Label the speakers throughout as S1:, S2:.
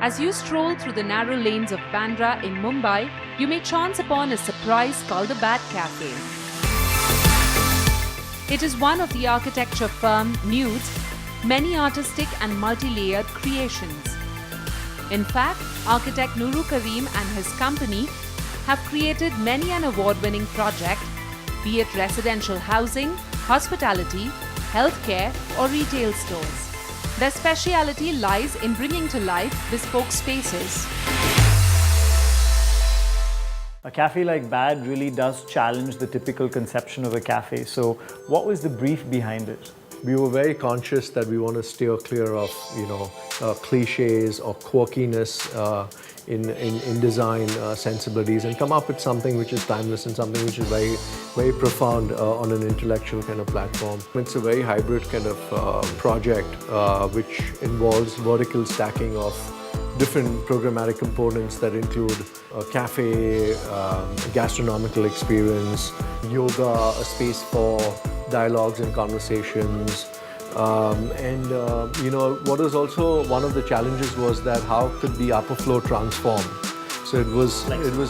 S1: As you stroll through the narrow lanes of Bandra in Mumbai, you may chance upon a surprise called the Bat Cafe. It is one of the architecture firm Nudes' many artistic and multi-layered creations. In fact, architect Nuru Karim and his company have created many an award-winning project, be it residential housing, hospitality, healthcare or retail stores. Their speciality lies in bringing to life bespoke spaces.
S2: A cafe like Bad really does challenge the typical conception of a cafe. So what was the brief behind it?
S3: We were very conscious that we want to steer clear of, cliches or quirkiness in design sensibilities and come up with something which is timeless and something which is very, very profound on an intellectual kind of platform. It's a very hybrid kind of project which involves vertical stacking of different programmatic components that include a cafe, gastronomical experience, yoga, a space for dialogues and conversations. What was also one of the challenges was that how could the upper floor transform? So it was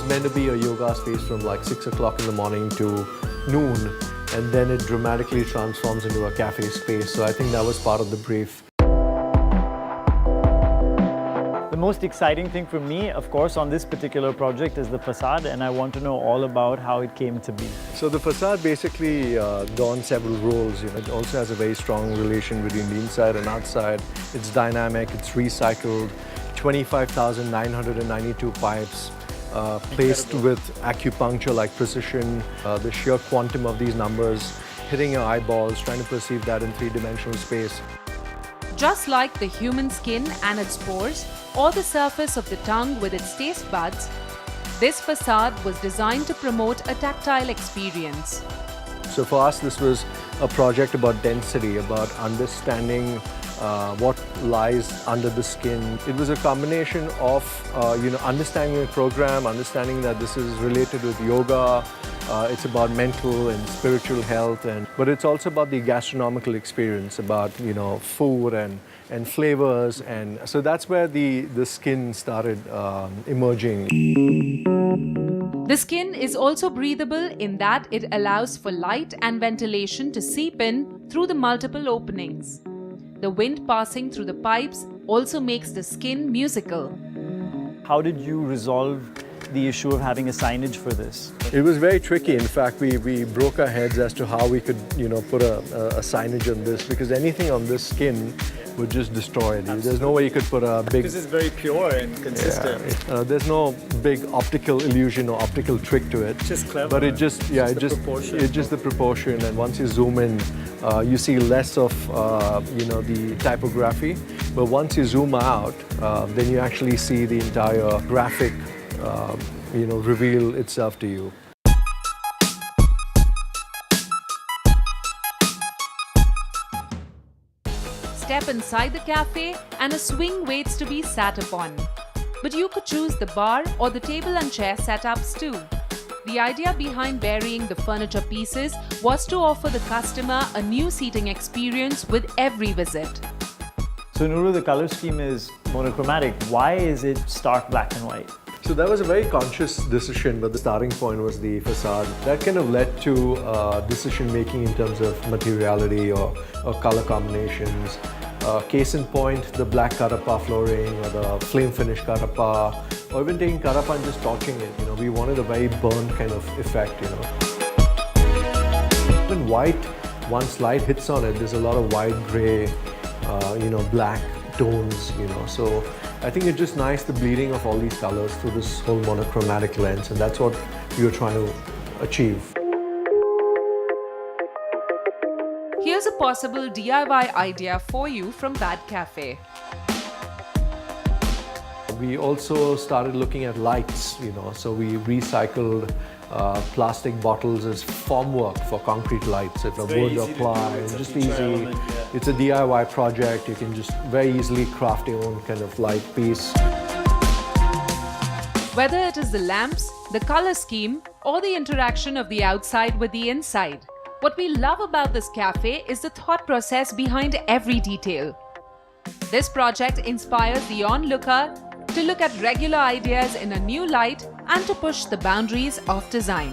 S3: meant to be a yoga space from like 6 o'clock in the morning to noon, and then it dramatically transforms into a cafe space. So I think that was part of the brief.
S2: The most exciting thing for me, of course, on this particular project is the facade, and I want to know all about how it came to be.
S3: So the facade basically dons several roles. It also has a very strong relation between the inside and outside. It's dynamic, it's recycled, 25,992 pipes placed with acupuncture-like precision. The sheer quantum of these numbers, hitting your eyeballs, trying to perceive that in three-dimensional space.
S1: Just like the human skin and its pores, or the surface of the tongue with its taste buds, this facade was designed to promote a tactile experience.
S3: So for us, this was a project about density, about understanding what lies under the skin. It was a combination of understanding the program, understanding that this is related with yoga. It's about mental and spiritual health, but it's also about the gastronomical experience, about food and flavors, and so that's where the skin started emerging.
S1: The skin is also breathable in that it allows for light and ventilation to seep in through the multiple openings. The wind passing through the pipes also makes the skin musical.
S2: How did you resolve the issue of having a signage for this?
S3: It was very tricky. In fact, we broke our heads as to how we could, put a signage on this, because anything on this skin would just destroy it. There's no way you could put a big...
S2: This is very pure and consistent.
S3: Yeah, there's no big optical illusion or optical trick to it.
S2: It's just clever.
S3: But it's just the proportion. And once you zoom in, you see less of, the typography. But once you zoom out, then you actually see the entire graphic, reveal itself to you.
S1: Step inside the cafe and a swing waits to be sat upon. But you could choose the bar or the table and chair setups too. The idea behind varying the furniture pieces was to offer the customer a new seating experience with every visit.
S2: So Nuru, the color scheme is monochromatic. Why is it stark black and white?
S3: So that was a very conscious decision, but the starting point was the facade. That kind of led to decision making in terms of materiality or color combinations. Case in point, the black karapa flooring or the flame finish karapa, or even taking karapa and just torching it. We wanted a very burnt kind of effect. Even white, once light hits on it, there's a lot of white, gray, black tones. So I think it's just nice the bleeding of all these colors through this whole monochromatic lens, and that's what we were trying to achieve.
S1: Here's a possible DIY idea for you from Bad Cafe.
S3: We also started looking at lights, so we recycled plastic bottles as formwork for concrete lights. If a wood apply, it's just easy. It's a DIY project. You can just very easily craft your own kind of light piece.
S1: Whether it is the lamps, the color scheme, or the interaction of the outside with the inside, what we love about this cafe is the thought process behind every detail. This project inspires the onlooker to look at regular ideas in a new light and to push the boundaries of design.